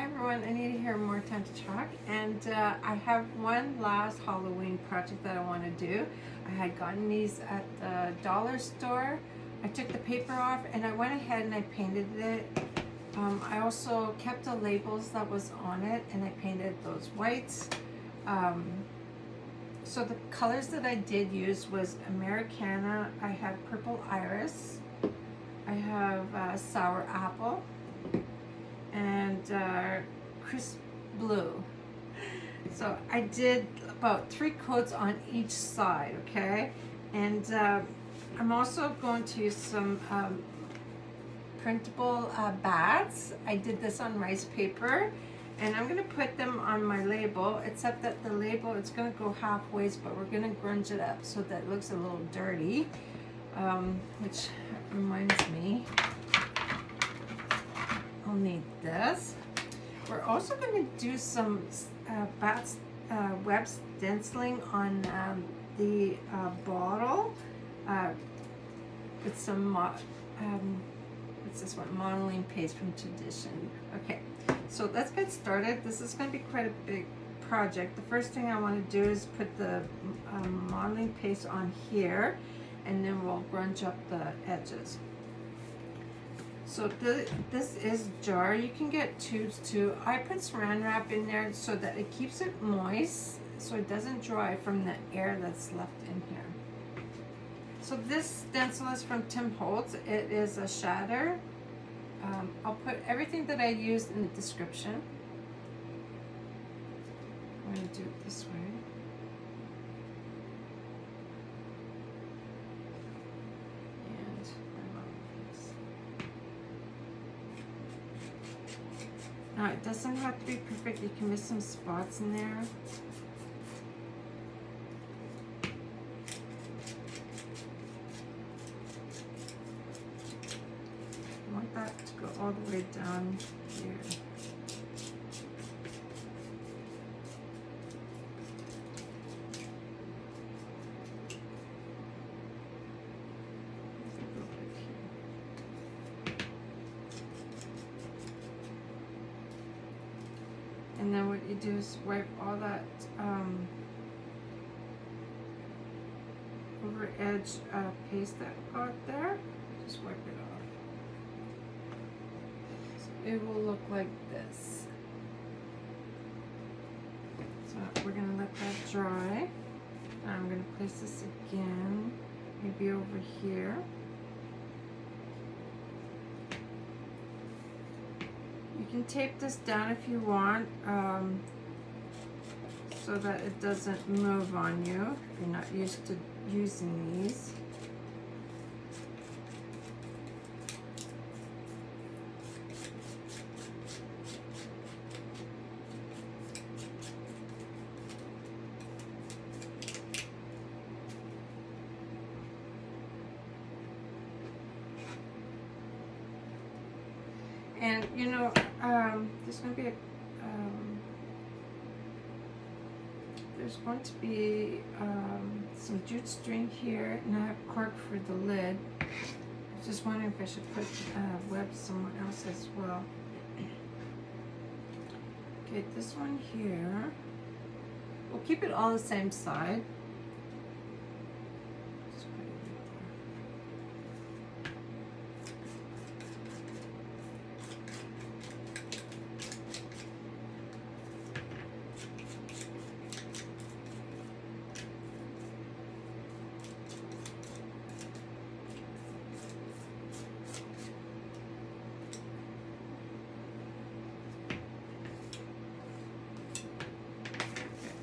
Hi everyone, I need to hear more time to talk, and I have one last Halloween project that I want to do. I had gotten these at the dollar store. I took the paper off and I went ahead and I painted it. I also kept the labels that was on it and I painted those whites. So the colors that I did use was Americana. I have purple iris. I have sour apple and Crips Blue. So I did about 3 coats on each side, okay? And I'm also going to use some printable bats. I did this on rice paper, and I'm gonna put them on my label, except that the label, it's gonna go halfway, but we're gonna grunge it up so that it looks a little dirty, which reminds me, I'll need this. We're also going to do some web stenciling on the bottle with some what's this one? Modeling paste from Tradition. Okay, so let's get started. This is going to be quite a big project. The first thing I want to do is put the modeling paste on here, and then we'll grunge up the edges. So this is jar. You can get tubes too. I put saran wrap in there so that it keeps it moist, so it doesn't dry from the air that's left in here. So this stencil is from Tim Holtz. It is a shatter. I'll put everything that I used in the description. I'm going to do it this way. Now, it doesn't have to be perfect. You can miss some spots in there. I want that to go all the way down here. And then what you do is wipe all that over edge paste that got there. Just wipe it off. So it will look like this. So we're gonna let that dry. And I'm gonna place this again, maybe over here. You can tape this down if you want, so that it doesn't move on you if you're not used to using these. And you know, there's going to be some jute string here, and I have cork for the lid. I was just wondering if I should put web somewhere else as well. Okay, this one here, we'll keep it all the same side.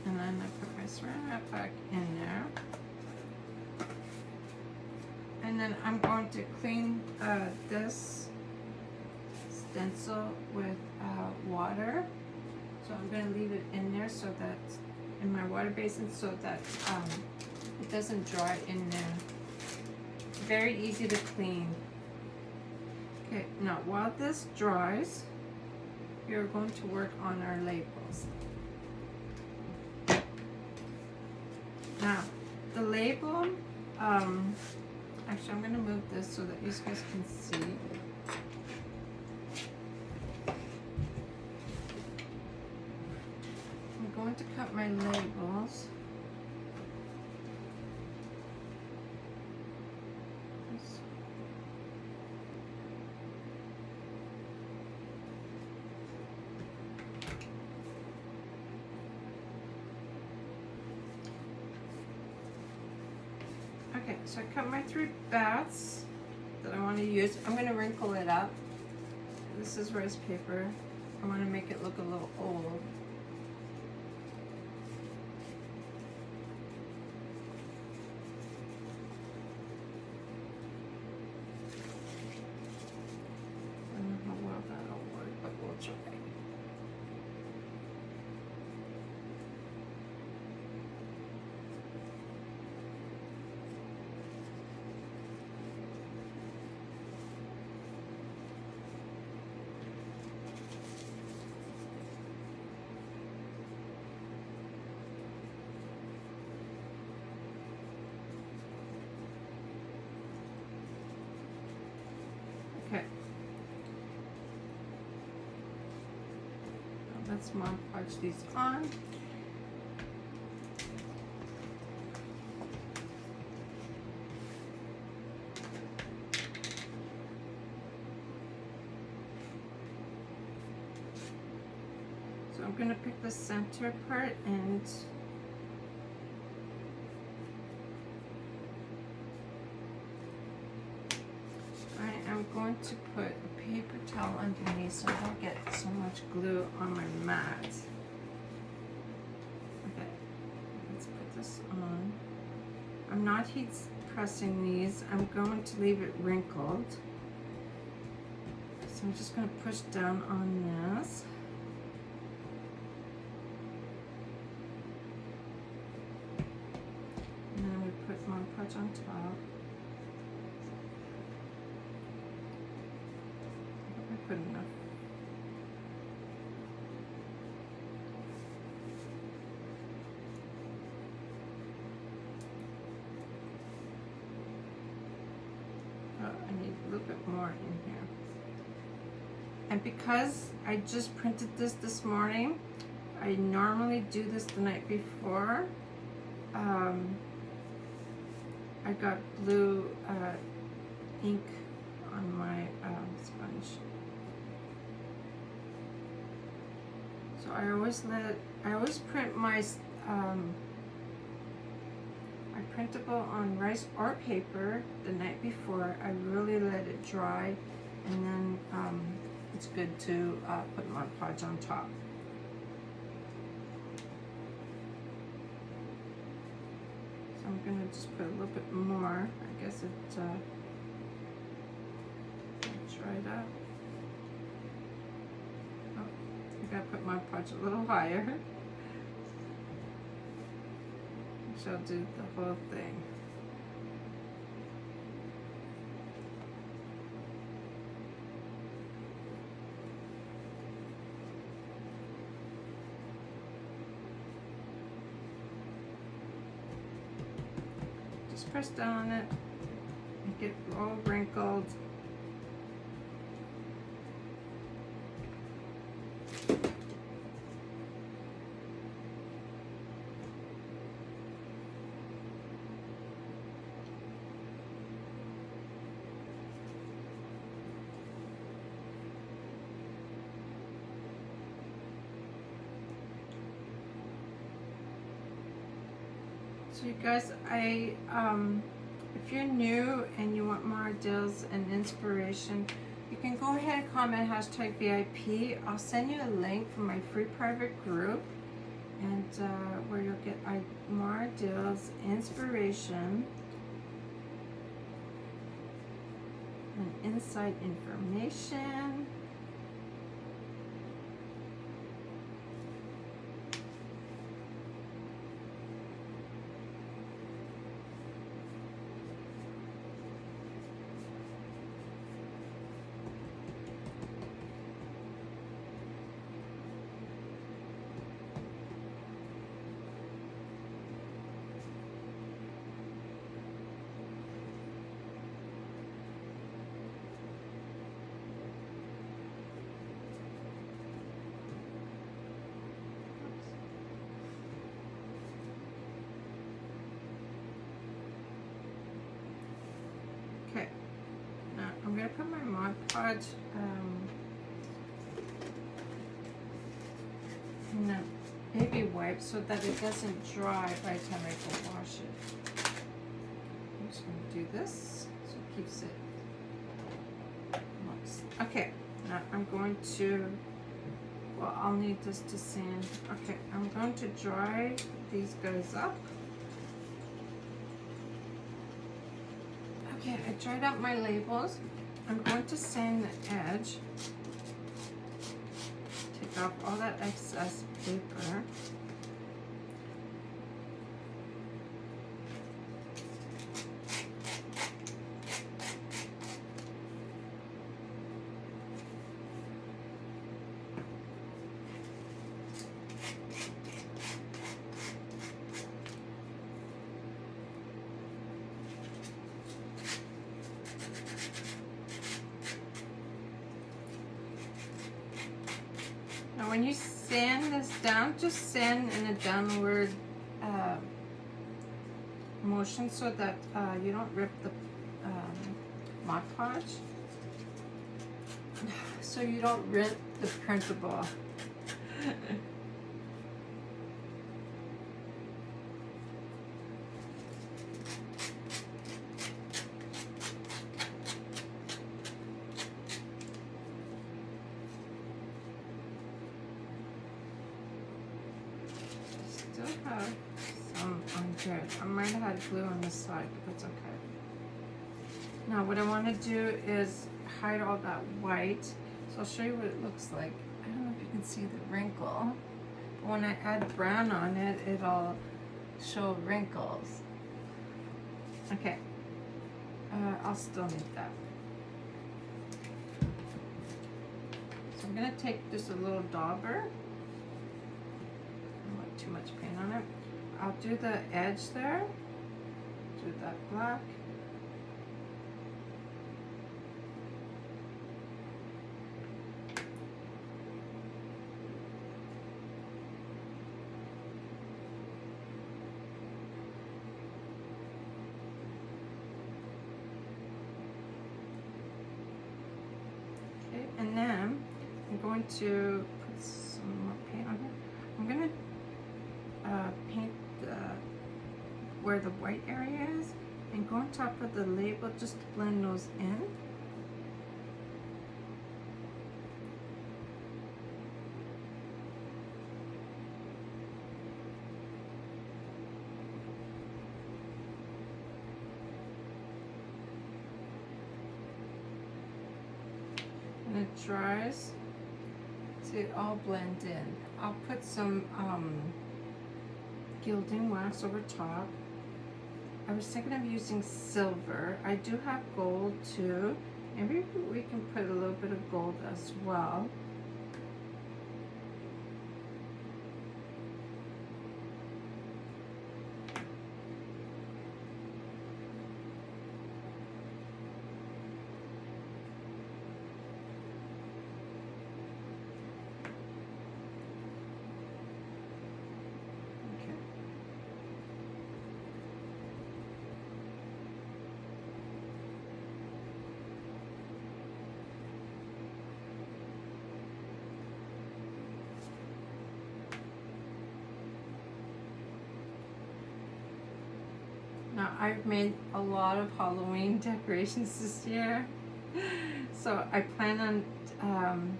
And then I put my saran wrap back in there. And then I'm going to clean this stencil with water. So I'm going to leave it in there so that, in my water basin, so that it doesn't dry in there. Very easy to clean. Okay, now while this dries, we're going to work on our labels. Now, the label, actually I'm going to move this so that you guys can see. going to cut my labels. Okay, so I cut my 3 bats that I want to use. I'm going to wrinkle it up. This is rice paper. I want to make it look a little old. I don't know how well that'll work, but we'll try. Okay. Let's Mod Podge these on. So I'm going to pick the center part and I'm going to put a paper towel underneath so I don't get so much glue on my mat. Okay, let's put this on. I'm not heat pressing these. I'm going to leave it wrinkled. So I'm just going to push down on this. And then we put Mod Podge on top. Put enough. Oh, I need a little bit more in here. And because I just printed this morning, I normally do this the night before. I got blue ink on my sponge. So I always print my printable on rice or paper the night before. I really let it dry, and then it's good to put Mod Podge on top. So I'm gonna just put a little bit more. I guess it dried up. I gotta put Mod Podge a little higher. She'll do the whole thing. Just press down on it, make it all wrinkled. So you guys, if you're new and you want more ideas and inspiration, you can go ahead and comment #VIP. I'll send you a link from my free private group, and where you'll get more ideas, inspiration, and inside information. Mod Podge no, baby wipe so that it doesn't dry by the time I go wash it. I'm just going to do this so it keeps it moist. Okay, now I'm going to, well, I'll need this to sand. Okay, I'm going to dry these guys up. Okay, I dried up my labels. I'm going to sand the edge. Take off all that excess paper. Now when you sand this down, just sand in a downward motion so that you don't rip the Mod Podge. So you don't rip the printable. Still have some on here. I might have had glue on this side, but that's okay. Now what I want to do is hide all that white. So I'll show you what it looks like. I don't know if you can see the wrinkle. But when I add brown on it, it'll show wrinkles. Okay. I'll still need that. So I'm going to take just a little dauber. I don't want too much paint on it. I'll do the edge there. Do that black. And then I'm going to put some more paint on here. I'm going to paint where the white area is and go on top of the label just to blend those in. And it dries, see it all blend in. I'll put some gilding wax over top. I was thinking of using silver. I do have gold too. Maybe we can put a little bit of gold as well. Now I've made a lot of Halloween decorations this year, so I plan on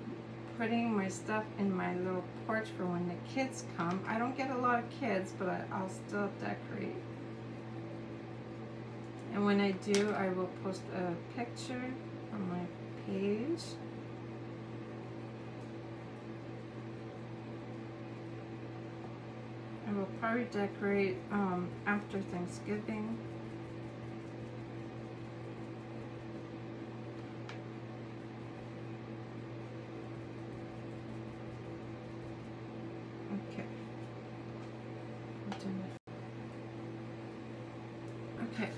putting my stuff in my little porch for when the kids come. I don't get a lot of kids, but I'll still decorate. And when I do, I will post a picture on my page. I will probably decorate after Thanksgiving. Okay. Okay,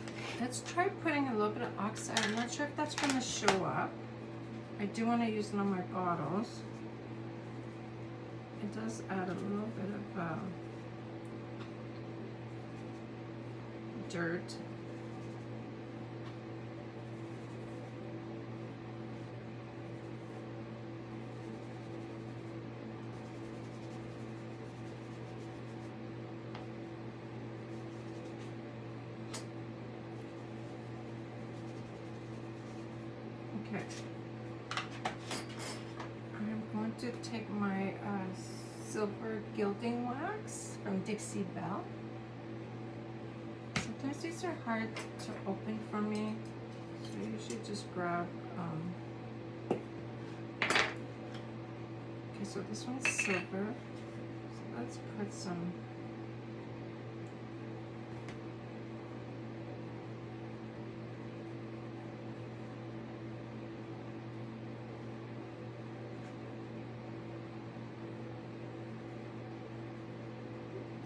let's try putting a little bit of oxide. I'm not sure if that's going to show up. I do want to use it on my bottles. It does add a little bit of dirt. to take my silver gilding wax from Dixie Belle. Sometimes these are hard to open for me, so I usually just grab. Okay, so this one's silver. So let's put some.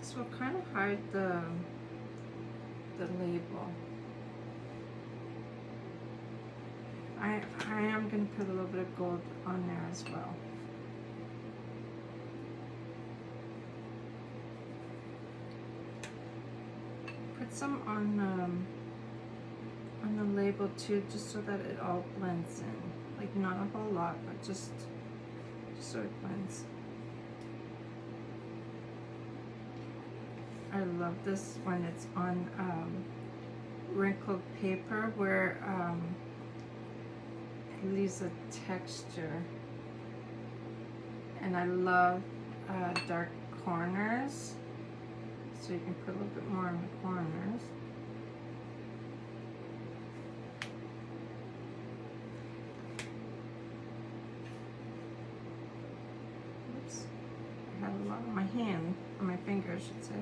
This will kind of hide the label. I am going to put a little bit of gold on there as well. Put some on the label too, just so that it all blends in. Like not a whole lot, but just so it blends. I love this when it's on wrinkled paper where it leaves a texture. And I love dark corners, so you can put a little bit more in the corners. Oops, I have a lot on my hand, on my finger I should say.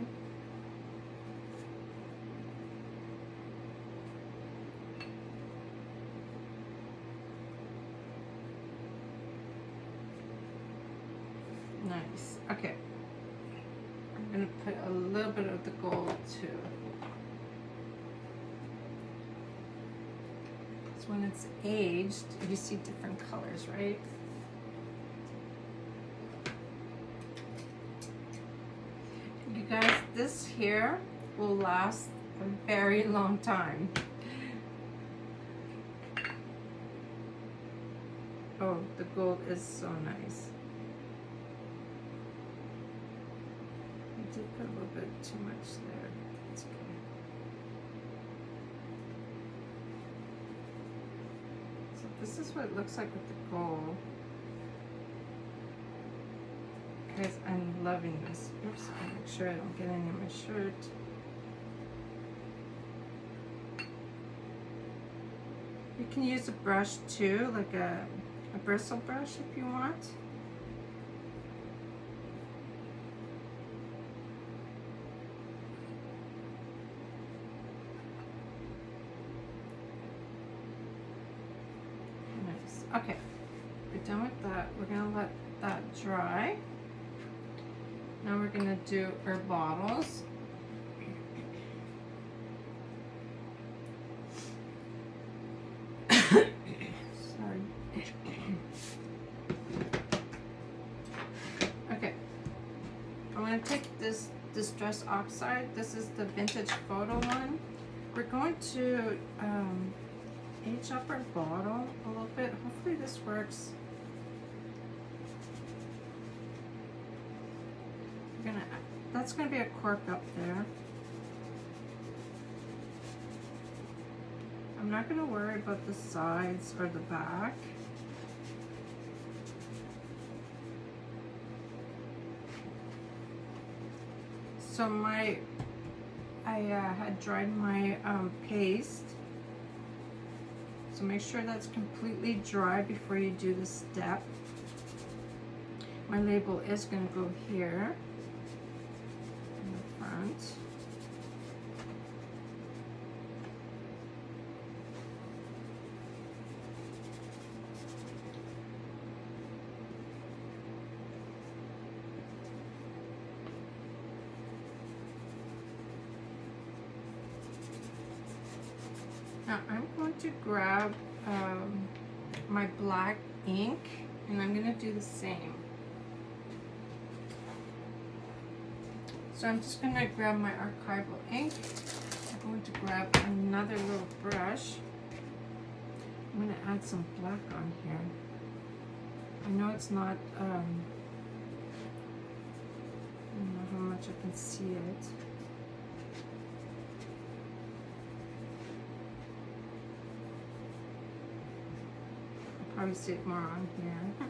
Nice. Okay. I'm going to put a little bit of the gold too. So when it's aged, you see different colors, right? You guys, this here will last a very long time. Oh, the gold is so nice. I did put a little bit too much there. That's okay. So this is what it looks like with the gold. Guys, I'm loving this. Oops, I'll make sure I don't get any on my shirt. You can use a brush too, like a bristle brush if you want. Nice. Okay, we're done with that. We're gonna let that dry. Now we're gonna do our bottles. Sorry. Okay. I'm gonna take this Distress Oxide. This is the vintage photo one. We're going to age up our bottle a little bit. Hopefully this works. That's going to be a cork up there. I'm not going to worry about the sides or the back. So I had dried my paste. So make sure that's completely dry before you do the step. My label is going to go here. Now I'm going to grab my black ink and I'm going to do the same. So I'm just going to grab my archival ink. I'm going to grab another little brush. I'm going to add some black on here. I know it's not, I don't know how much I can see it. I'll probably see it more on here.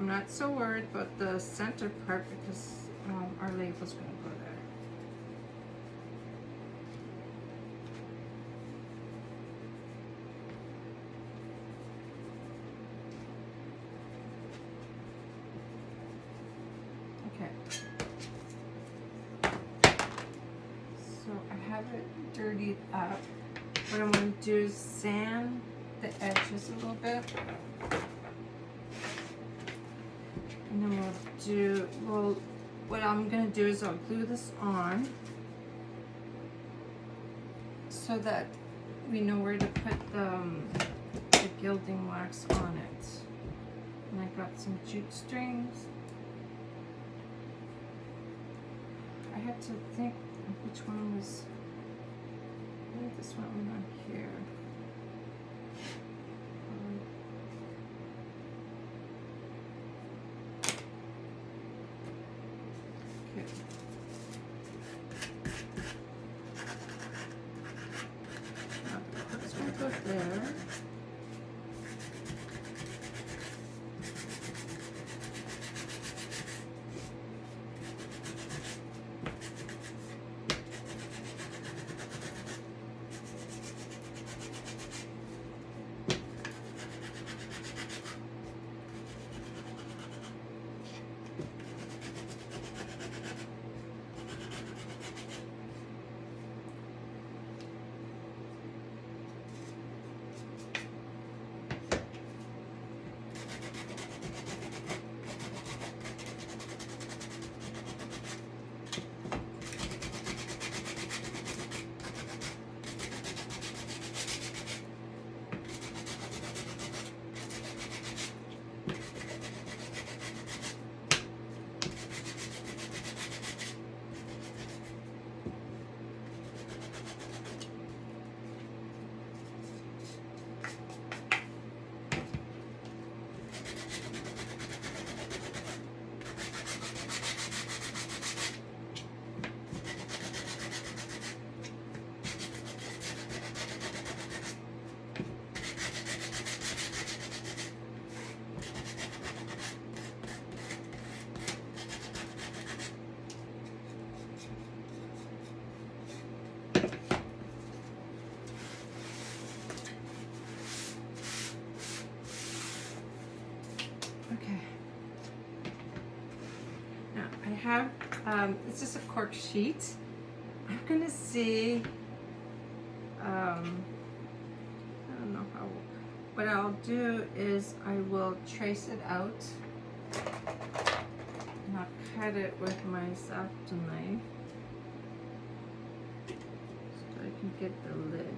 not so worried about the center part because our label's going to go there. Okay. So I have it dirtied up. What I'm going to do is sand the edges a little bit. And then what I'm going to do is I'll glue this on so that we know where to put the gilding wax on it. And I got some jute strings. I had to think which one was, I think this one went on here. Okay. This one goes there. Okay. Now I have, it's just a cork sheet. I'm gonna see, I don't know how, what I'll do is I will trace it out and I'll cut it with my X-Acto knife so I can get the lid.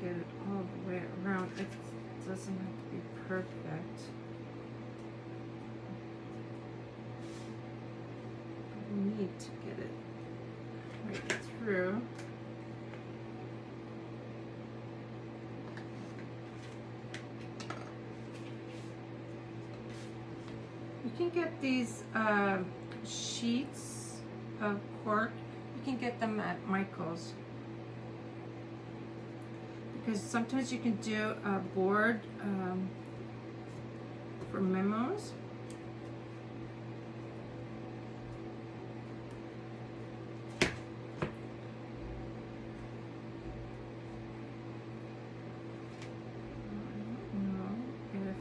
Get it all the way around. It doesn't have to be perfect. We need to get it right through. You can get these sheets of cork. You can get them at Michael's. Because sometimes you can do a board for memos. I don't know if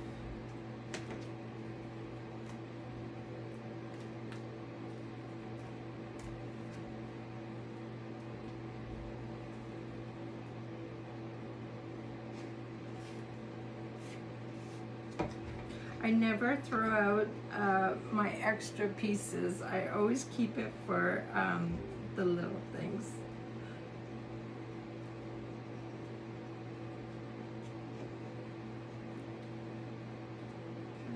I never throw out my extra pieces. I always keep it for the little things.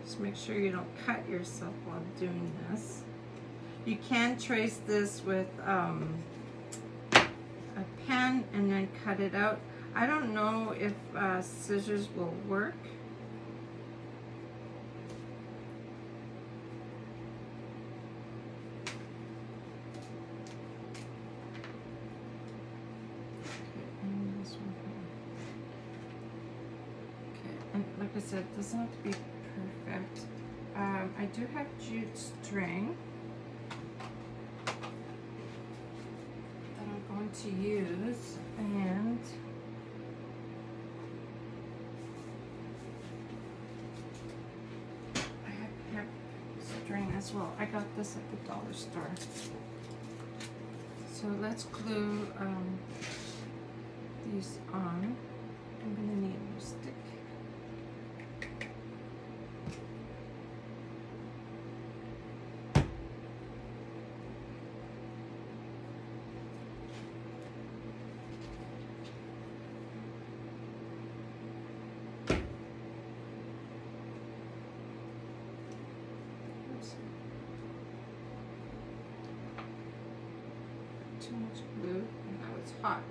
Just make sure you don't cut yourself while doing this. You can trace this with a pen and then cut it out. I don't know if scissors will work. like I said, it doesn't have to be perfect. I do have jute string that I'm going to use, and I have hemp string as well. I got this at the dollar store. So let's glue these on. I'm gonna need a new stick. Too much glue, and now it's hot.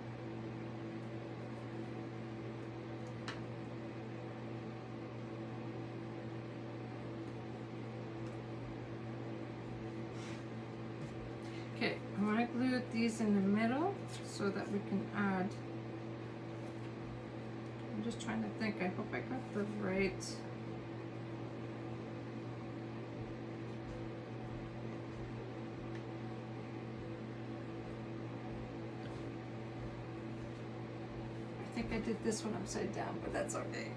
Okay, I'm going to glue these in the middle so that we can add. I'm just trying to think. I hope I got the right. I think I did this one upside down, but that's okay.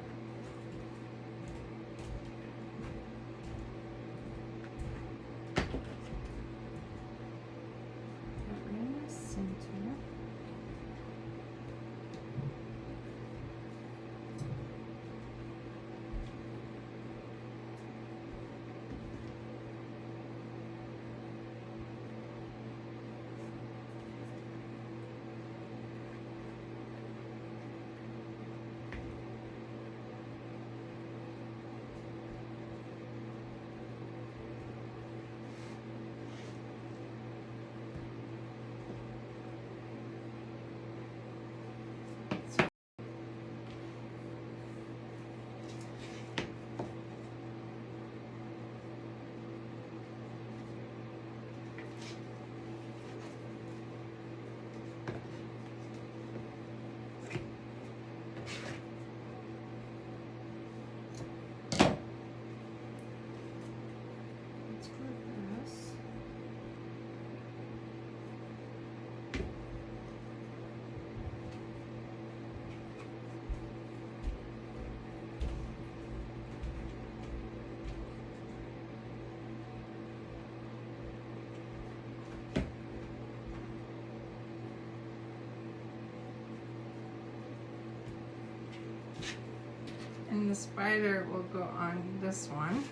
And the spider will go on this one.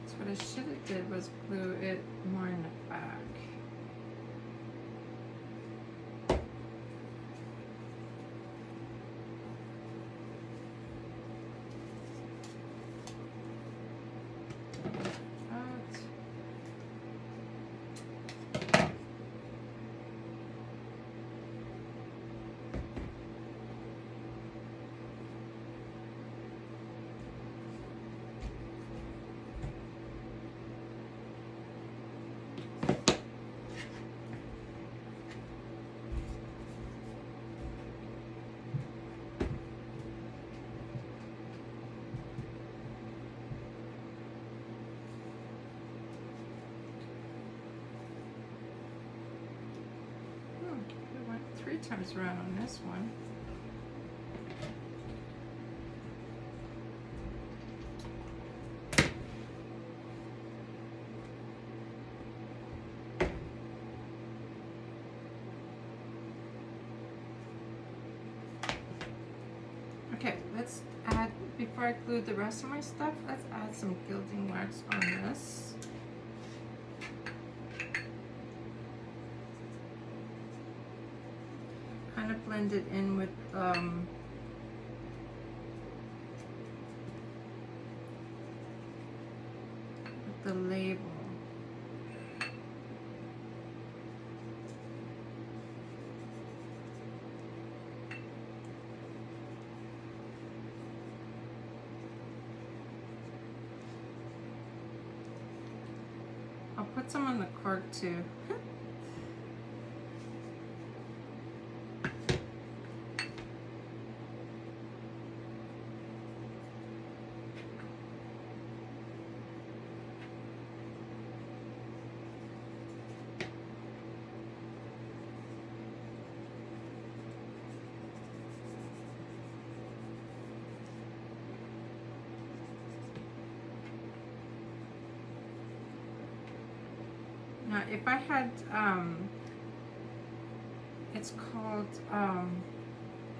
So what I should have did was glue it more in the back. We went 3 times around on this one. Okay, let's add, before I glue the rest of my stuff, let's add some gilding wax on this. Kind of blend it in with the label. I'll put some on the cork too. Now, if I had, it's called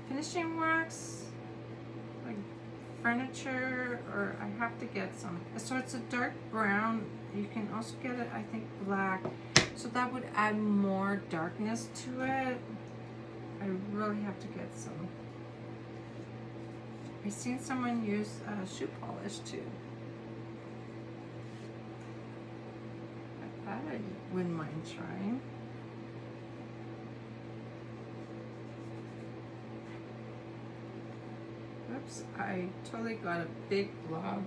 finishing wax, like furniture, or I have to get some. So it's a dark brown. You can also get it, I think, black. So that would add more darkness to it. I really have to get some. I've seen someone use shoe polish too. That I wouldn't mind trying. Oops, I totally got a big blob.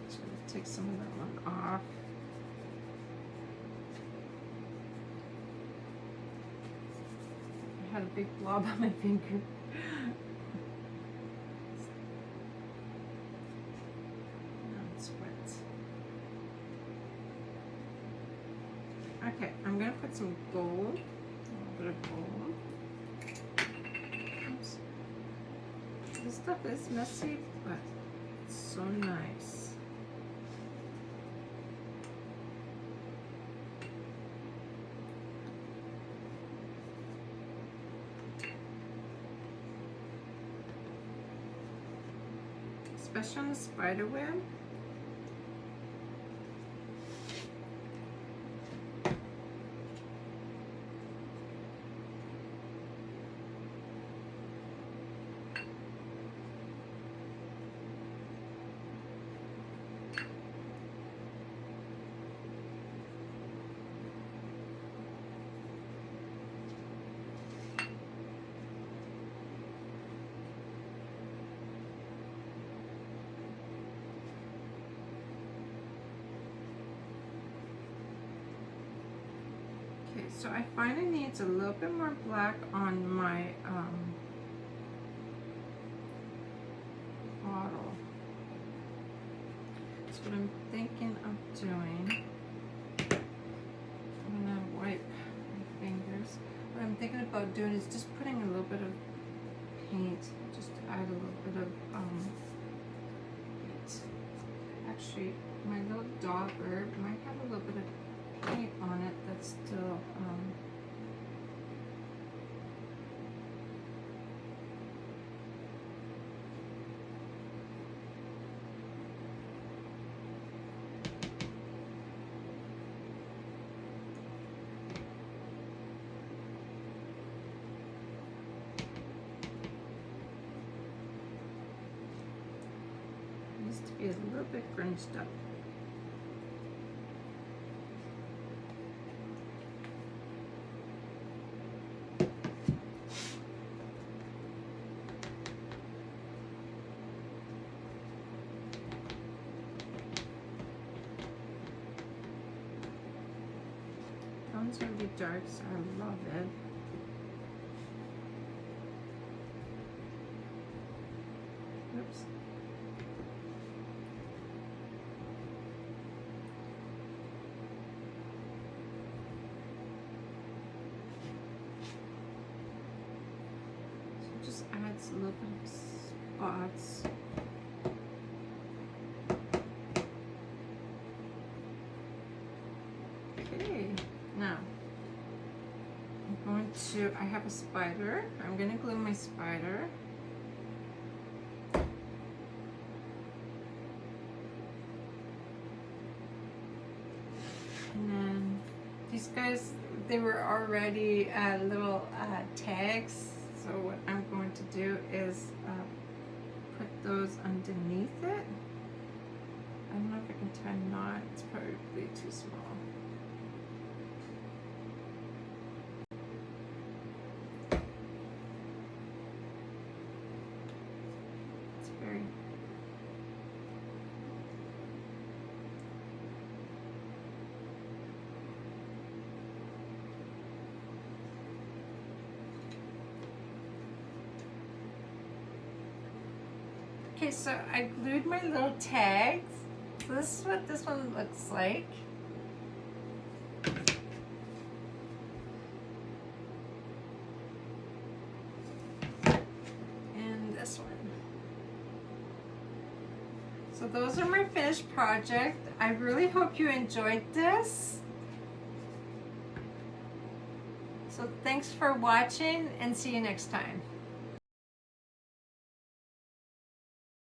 Just gonna take some of that one off. I had a big blob on my finger. Now it's wet. Okay, I'm gonna put some gold, a little bit of gold. Oops. This stuff is messy, but it's so nice. Especially on the spider web. So I find it needs a little bit more black on my bottle. That's what I'm thinking of doing. I'm gonna wipe my fingers. What I'm thinking about doing is just putting a little bit of paint, just to add a little bit of paint. Actually, my little dauber might have a little bit of paint on it that's still needs to be a little bit grunged up. It's really dark, so I love it. Oops. So it just adds a little bit of spots. Okay. Now, I have a spider. I'm going to glue my spider. And then these guys, they were already little tags. So what I'm going to do is put those underneath it. I don't know if I can tie a knot. It's probably too small. Okay, so I glued my little tags. So this is what this one looks like. And this one. So those are my finished project. I really hope you enjoyed this. So thanks for watching and see you next time.